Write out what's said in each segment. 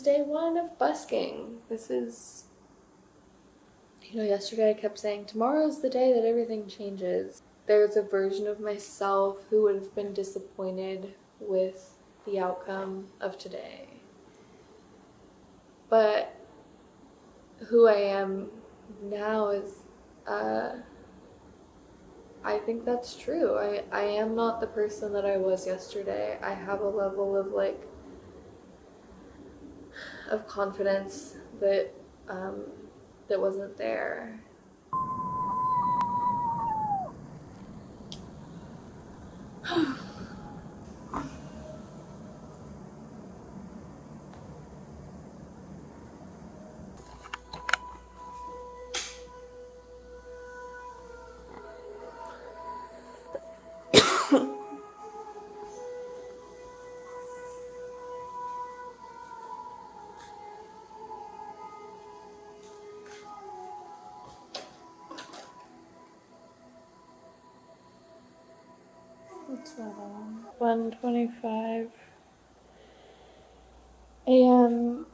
day one of busking. This is, yesterday I kept saying, tomorrow's the day that everything changes. There's a version of myself who would have been disappointed with the outcome of today. But who I am now is, I think that's true. I am not the person that I was yesterday. I have a level of confidence that wasn't there. What's that on? 1:25 a.m.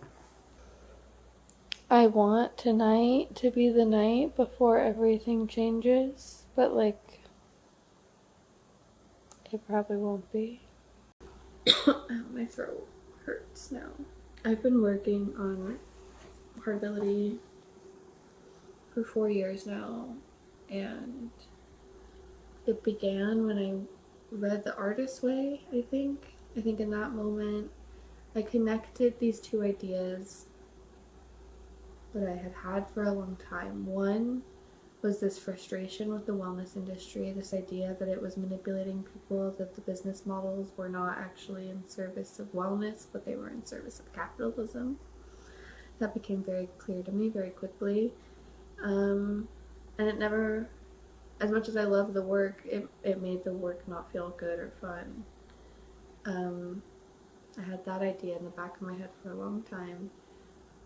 I want tonight to be the night before everything changes, but it probably won't be. My throat hurts now. I've been working on portability for 4 years now, and it began when I read The Artist's Way, I think. I think in that moment I connected these two ideas that I had for a long time. One was this frustration with the wellness industry, this idea that it was manipulating people, that the business models were not actually in service of wellness, but they were in service of capitalism. That became very clear to me very quickly. And it never, as much as I love the work, it made the work not feel good or fun. I had that idea in the back of my head for a long time.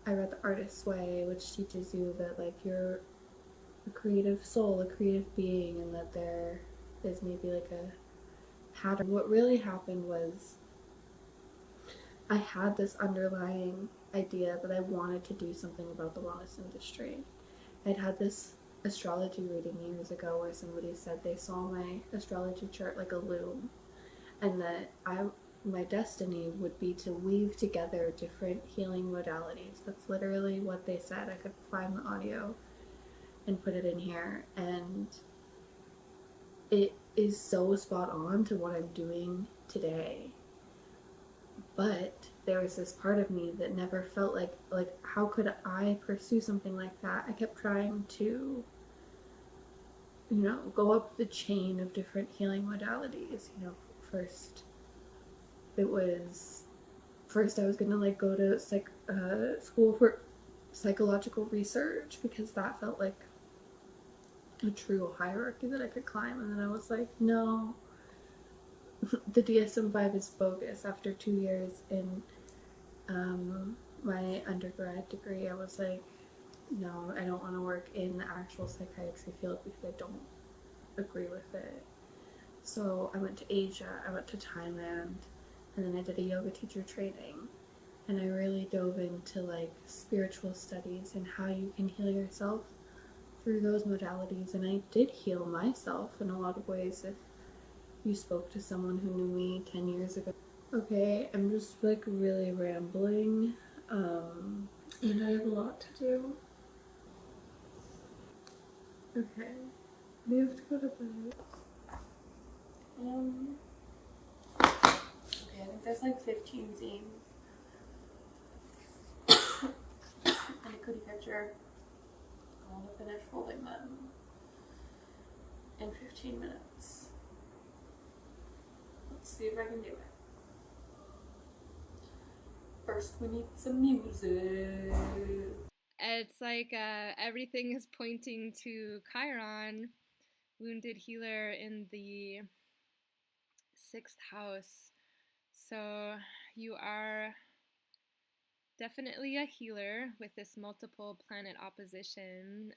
I read The Artist's Way, which teaches you that you're a creative soul, a creative being, and that there is maybe a pattern. What really happened was I had this underlying idea that I wanted to do something about the wellness industry. I'd had this astrology reading years ago where somebody said they saw my astrology chart like a loom, and that my destiny would be to weave together different healing modalities. That's literally what they said. I could find the audio and put it in here, and it is so spot on to what I'm doing today. But there was this part of me that never felt like how could I pursue something like that? I kept trying to go up the chain of different healing modalities. First I was gonna go to school for psychological research, because that felt like a true hierarchy that I could climb. And then I was like, no, the DSM-5 is bogus. After 2 years in my undergrad degree, I was like, no, I don't want to work in the actual psychiatry field because I don't agree with it. So I went to Asia, I went to Thailand, and then I did a yoga teacher training, and I really dove into spiritual studies and how you can heal yourself through those modalities. And I did heal myself in a lot of ways. If you spoke to someone who knew me 10 years ago. Okay, I'm just really rambling, and I have a lot to do. Okay, we have to go to bed. Okay, I think there's 15 zines and a cookie catcher. I want to finish folding them in 15 minutes. Let's see if I can do it. First, we need some music. It's everything is pointing to Chiron, wounded healer in the 6th house. So you are definitely a healer with this multiple planet opposition.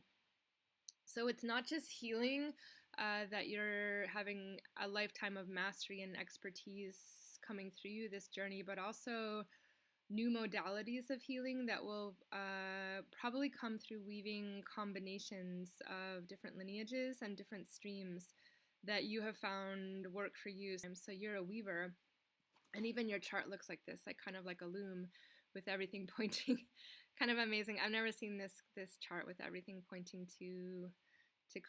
So it's not just healing, that you're having a lifetime of mastery and expertise coming through you this journey, but also new modalities of healing that will probably come through weaving combinations of different lineages and different streams that you have found work for you. So you're a weaver, and even your chart looks like this, like kind of like a loom with everything pointing. Kind of amazing. I've never seen this chart with everything pointing to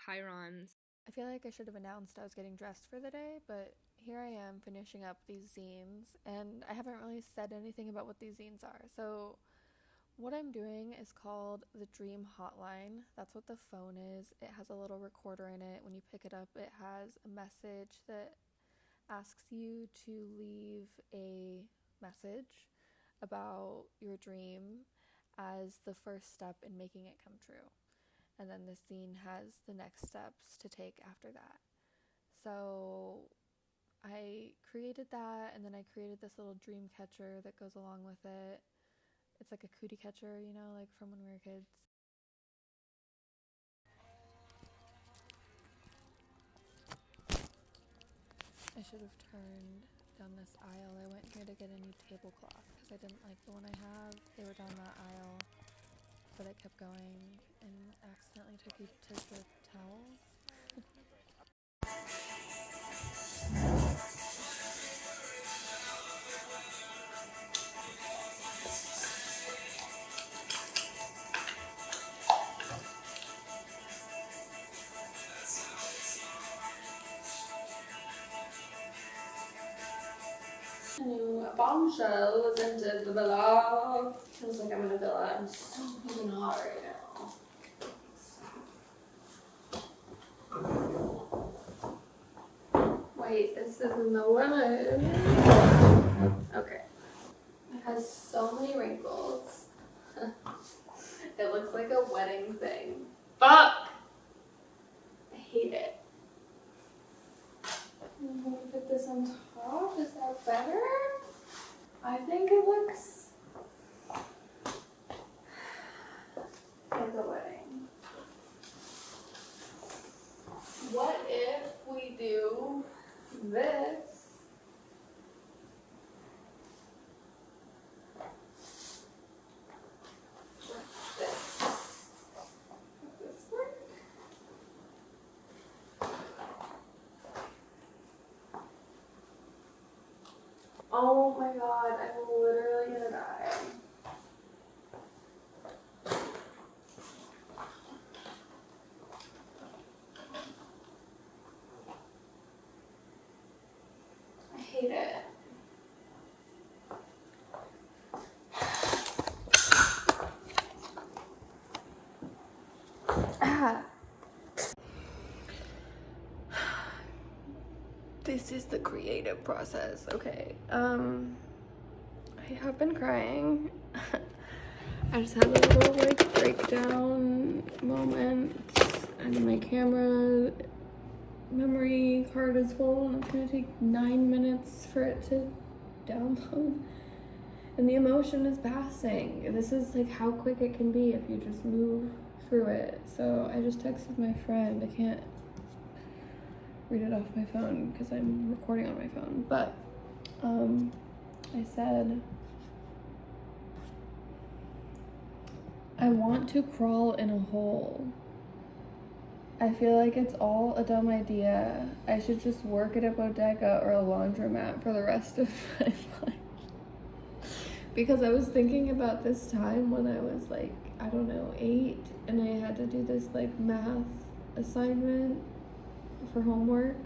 Chiron. I feel like I should have announced I was getting dressed for the day, but here I am finishing up these zines, and I haven't really said anything about what these zines are. So what I'm doing is called the Dream Hotline. That's what the phone is. It has a little recorder in it. When you pick it up, it has a message that asks you to leave a message about your dream as the first step in making it come true. And then the scene has the next steps to take after that. So I created that, and then I created this little dream catcher that goes along with it. It's like a cootie catcher, you know, like from when we were kids. I should have turned down this aisle. I went here to get a new tablecloth because I didn't like the one I have. They were down that aisle, but I kept going and accidentally took you to the towels. New bombshell has entered the villa. Feels like I'm in a villa. I'm so fucking hot right now. Wait, this isn't the one. Okay. It has so many wrinkles. It looks like a wedding thing. Fuck! I hate it. I'm gonna put this on top. Is that better? I think it looks like a wedding. What if we do this? Oh my god, I'm literally gonna die. I hate it. This is the creative process. Okay. I have been crying. I just had a little like breakdown moment, and my camera memory card is full, and it's gonna take 9 minutes for it to download. And the emotion is passing. This is like how quick it can be if you just move through it. So I just texted my friend. I can't read it off my phone because I'm recording on my phone, but I said, I want to crawl in a hole. I feel like it's all a dumb idea. I should just work at a bodega or a laundromat for the rest of my life. Because I was thinking about this time when I was like, I don't know, 8, and I had to do this like math assignment for homework,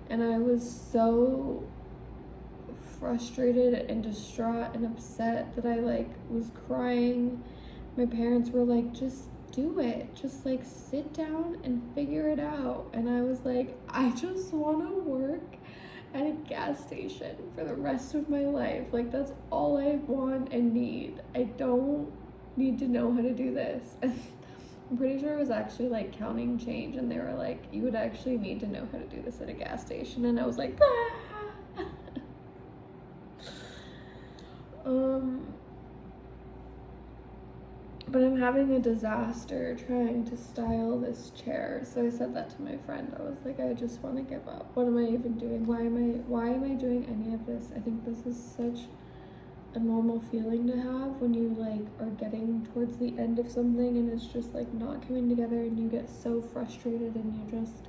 and I was so frustrated and distraught and upset that I like was crying. My parents were like, just do it, just like sit down and figure it out. And I was like, I just want to work at a gas station for the rest of my life. Like, that's all I want and need. I don't need to know how to do this. I'm pretty sure it was actually like counting change, and they were like, you would actually need to know how to do this at a gas station. And I was like, ah! But I'm having a disaster trying to style this chair. So I said that to my friend. I was like, I just want to give up. What am I even doing? Why am I doing any of this? I think this is such a normal feeling to have when you like are getting towards the end of something and it's just like not coming together and you get so frustrated and you just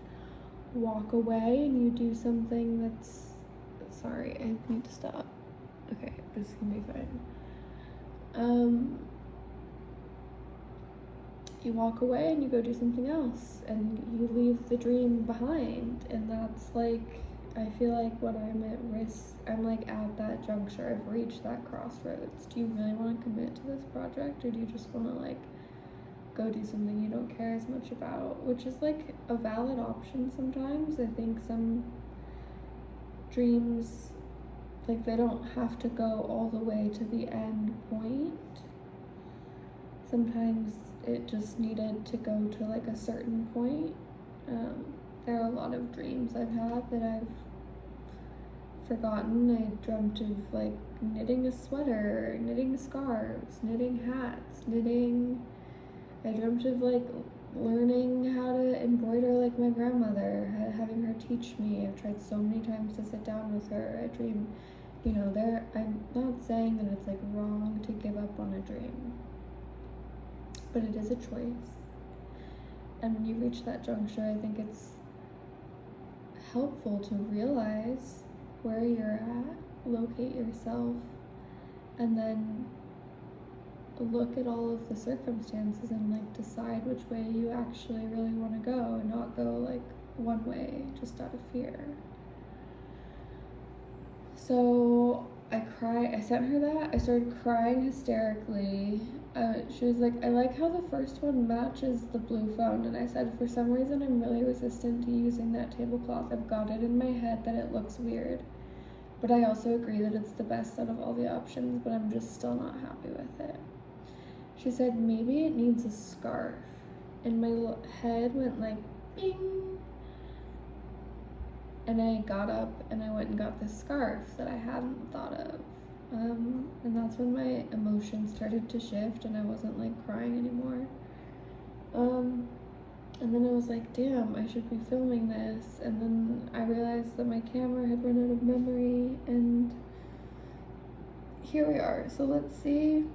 walk away and you do something that's, sorry, I need to stop. Okay, this is gonna be fine. You walk away and you go do something else and you leave the dream behind, and that's like, I feel like when I'm at risk, I'm like at that juncture, I've reached that crossroads. Do you really want to commit to this project, or do you just want to like go do something you don't care as much about, which is like a valid option sometimes. I think some dreams, like, they don't have to go all the way to the end point. Sometimes it just needed to go to like a certain point. There are a lot of dreams I've had that I've forgotten. I dreamt of like knitting a sweater, knitting scarves, knitting hats, knitting. I dreamt of like learning how to embroider like my grandmother, having her teach me. I've tried so many times to sit down with her. I dream, I'm not saying that it's like wrong to give up on a dream, but it is a choice. And when you reach that juncture, I think it's helpful to realize where you're at, locate yourself, and then look at all of the circumstances and like decide which way you actually really want to go, and not go like one way just out of fear. So I sent her that. I started crying hysterically. She was like, I like how the first one matches the blue phone. And I said, for some reason, I'm really resistant to using that tablecloth. I've got it in my head that it looks weird. But I also agree that it's the best out of all the options, but I'm just still not happy with it. She said, maybe it needs a scarf. And my head went like, bing. And I got up and I went and got this scarf that I hadn't thought of. And that's when my emotions started to shift and I wasn't like crying anymore. And then I was like, damn, I should be filming this. And then I realized that my camera had run out of memory, and here we are. So let's see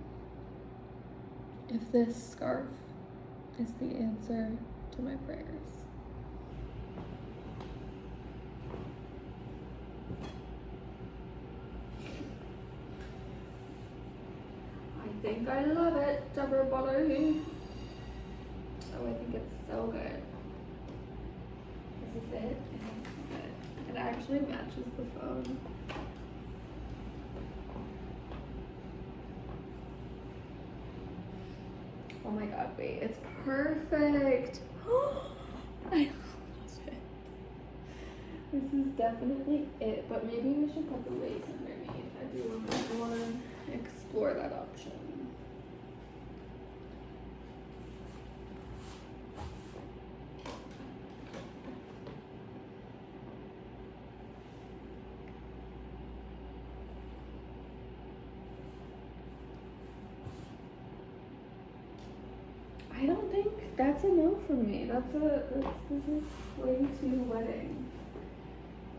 if this scarf is the answer to my prayers. I think I love it, everybody. Oh, I think it's so good. This is it. I think this is it. It actually matches the phone. Oh my god, wait, it's perfect. I love it. This is definitely it, but maybe we should put the lace underneath. I want to explore that option. I don't think that's a no for me. This is way too wedding.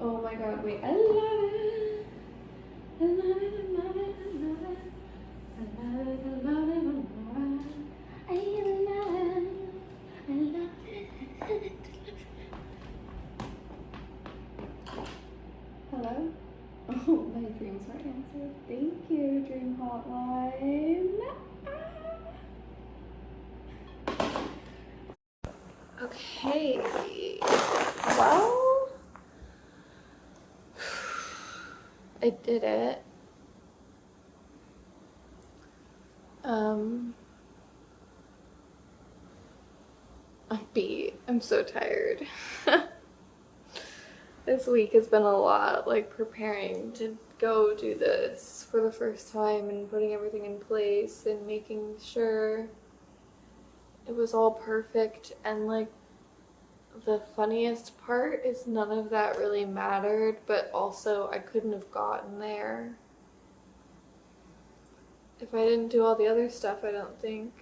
Oh my god, wait, I love it. I love it, I love it, I love it. I love it, I love it, I love it. I love it, I love it. Hello? Oh, my dreams were answered. Thank you, Dream Hotline. Okay, well, I did it. I'm beat. I'm so tired. This week has been a lot, like preparing to go do this for the first time and putting everything in place and making sure it was all perfect. And like, the funniest part is none of that really mattered, but also I couldn't have gotten there if I didn't do all the other stuff, I don't think.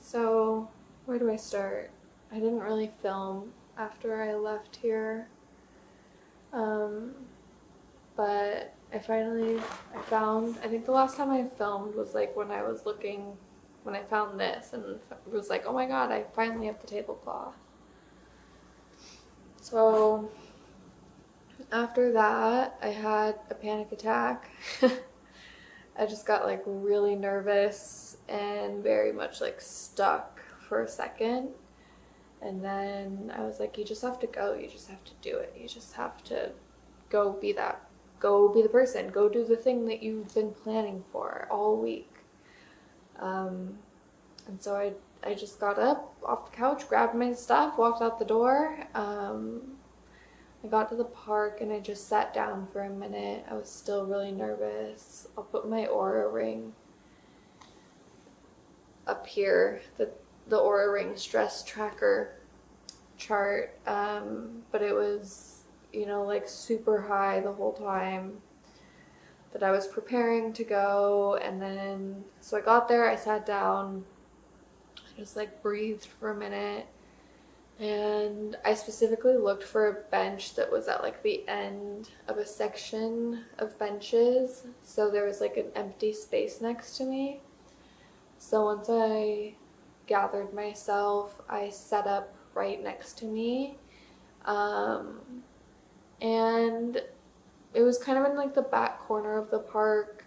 So, where do I start? I didn't really film after I left here. But I found, I think the last time I filmed was like when I was looking, when I found this and it was like, oh my god, I finally have the tablecloth. So after that, I had a panic attack. I just got like really nervous and very much like stuck for a second. And then I was like, you just have to go. You just have to do it. You just have to go be that. Go be the person. Go do the thing that you've been planning for all week. And so I just got up off the couch, grabbed my stuff, walked out the door. I got to the park and I just sat down for a minute. I was still really nervous. I'll put my Aura ring up here, the Aura ring stress tracker chart. But it was, you know, like super high the whole time that I was preparing to go. And then, so I got there, I sat down, I just like breathed for a minute. And I specifically looked for a bench that was at like the end of a section of benches. So there was like an empty space next to me. So once I gathered myself, I set up right next to me. And it was kind of in like the back corner of the park.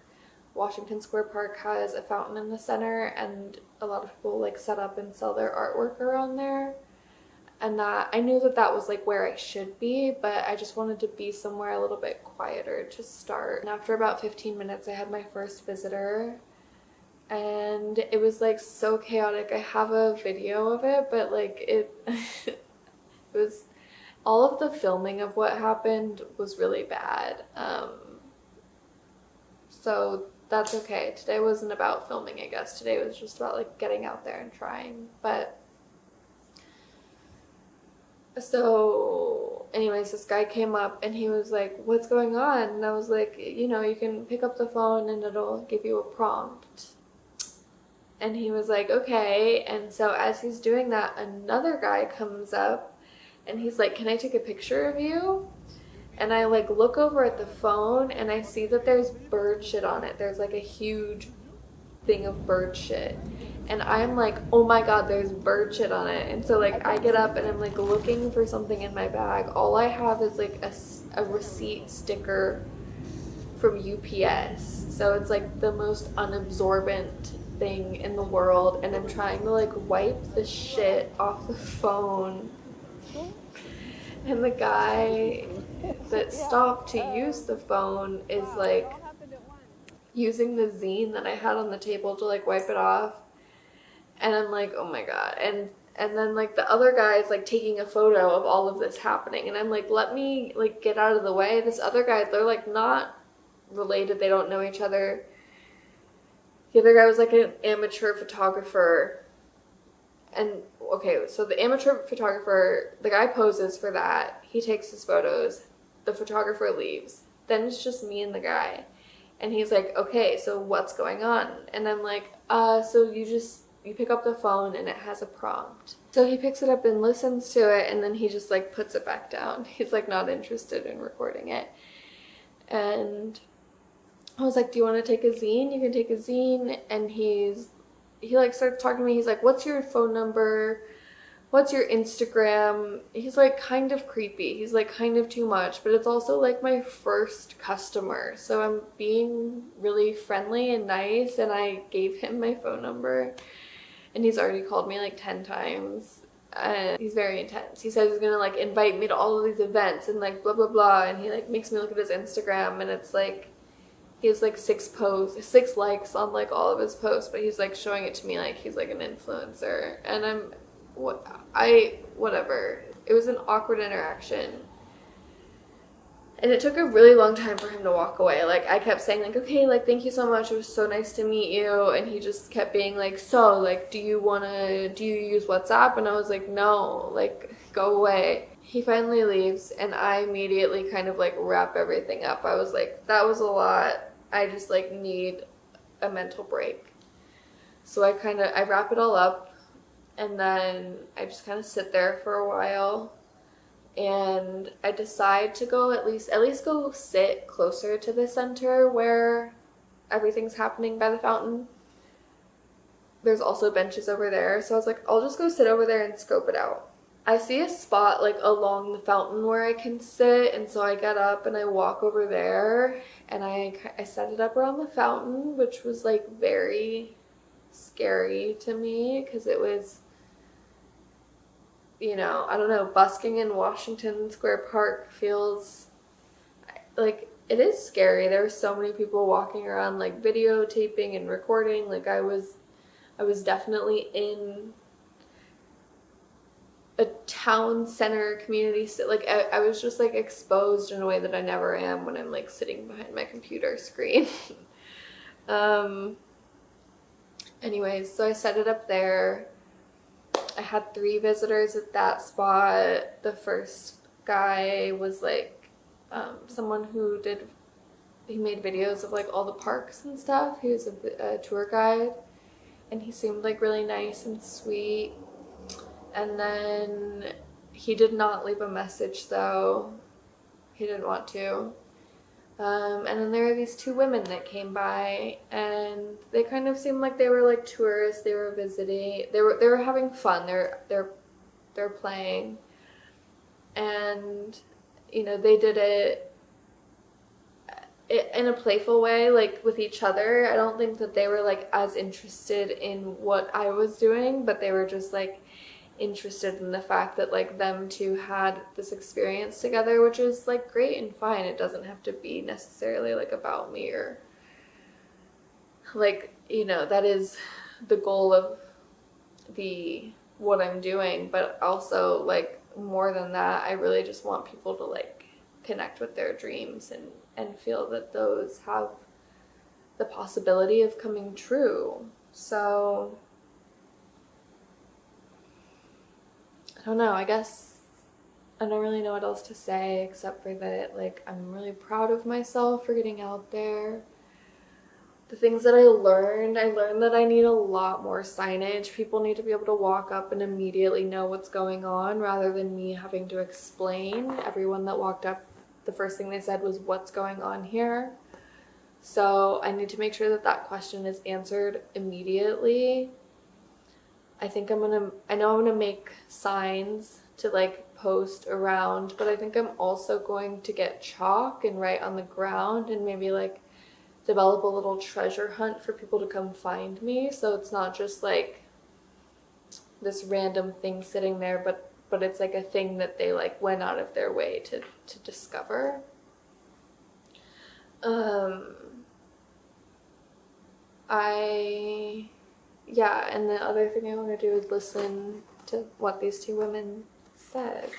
Washington Square Park has a fountain in the center, and a lot of people like set up and sell their artwork around there. And that I knew that that was like where I should be, but I just wanted to be somewhere a little bit quieter to start. And after about 15 minutes, I had my first visitor, and it was like so chaotic. I have a video of it, but like it it was, all of the filming of what happened was really bad. So that's okay. Today wasn't about filming, I guess. Today was just about like getting out there and trying. But so anyways, this guy came up and he was like, what's going on? And I was like, you know, you can pick up the phone and it'll give you a prompt. And he was like, okay. And so as he's doing that, another guy comes up and he's like, can I take a picture of you? And I like look over at the phone and I see that there's bird shit on it. There's like a huge thing of bird shit. And I'm like, oh my god, there's bird shit on it. And so like I get up and I'm like looking for something in my bag. All I have is like a receipt sticker from UPS. So it's like the most unabsorbent thing in the world. And I'm trying to like wipe the shit off the phone. And the guy that stopped to use the phone is like using the zine that I had on the table to like wipe it off. And I'm like, oh my god. And then like the other guy is like taking a photo of all of this happening, and I'm like, let me like get out of the way. This other guy, they're like not related, they don't know each other. The other guy was like an amateur photographer. And okay, so the amateur photographer, the guy poses for that, he takes his photos, the photographer leaves, then it's just me and the guy. And he's like, okay, so what's going on? And I'm like, so you pick up the phone and it has a prompt. So he picks it up and listens to it, and then he just like puts it back down. He's like not interested in recording it. And I was like, do you want to take a zine? You can take a zine. And he like starts talking to me. He's like, what's your phone number? What's your Instagram? He's like kind of creepy. He's like kind of too much, but it's also like my first customer. So I'm being really friendly and nice, and I gave him my phone number. And he's already called me like 10 times. And he's very intense. He says he's gonna like invite me to all of these events and like blah blah blah. And he like makes me look at his Instagram, and it's like he has like 6 likes on like all of his posts, but he's like showing it to me like he's like an influencer. And whatever. It was an awkward interaction. And it took a really long time for him to walk away. Like, I kept saying, like, okay, like, thank you so much. It was so nice to meet you. And he just kept being like, so, like, do you use WhatsApp? And I was like, no, like, go away. He finally leaves, and I immediately kind of, like, wrap everything up. I was like, that was a lot. I just, like, need a mental break. So I wrap it all up, and then I just kind of sit there for a while. and I decide to go at least go sit closer to the center where everything's happening by the fountain. There's also benches over there, so I was like, I'll just go sit over there and scope it out. I see a spot like along the fountain where I can sit, and so I get up and I walk over there, and I set it up around the fountain, which was like very scary to me because it was, I don't know, busking in Washington Square Park feels like it is scary. There were so many people walking around like videotaping and recording. Like I was definitely in a town center community. Like I was just like exposed in a way that I never am when I'm like sitting behind my computer screen. um Anyways, so I set it up there. I had 3 visitors at that spot. The first guy was like someone he made videos of like all the parks and stuff. He was a tour guide, and he seemed like really nice and sweet. And then he did not leave a message though. He didn't want to. And then there were these 2 women that came by, and they kind of seemed like they were like tourists. They were visiting. They were having fun. They're playing, and they did it in a playful way, like with each other. I don't think that they were like as interested in what I was doing, but they were just like interested in the fact that like them 2 had this experience together, which is like great and fine. It doesn't have to be necessarily like about me, or like that is the goal of the what I'm doing, but also like more than that, I really just want people to like connect with their dreams and feel that those have the possibility of coming true. So I don't know, I guess I don't really know what else to say except for that like I'm really proud of myself for getting out there. The things that I learned that I need a lot more signage. People need to be able to walk up and immediately know what's going on rather than me having to explain. Everyone that walked up, the first thing they said was, "What's going on here?" So I need to make sure that that question is answered immediately. I know I'm gonna make signs to like post around, but I think I'm also going to get chalk and write on the ground and maybe like develop a little treasure hunt for people to come find me. So it's not just like this random thing sitting there, but it's like a thing that they like went out of their way to discover. And the other thing I want to do is listen to what these 2 women said.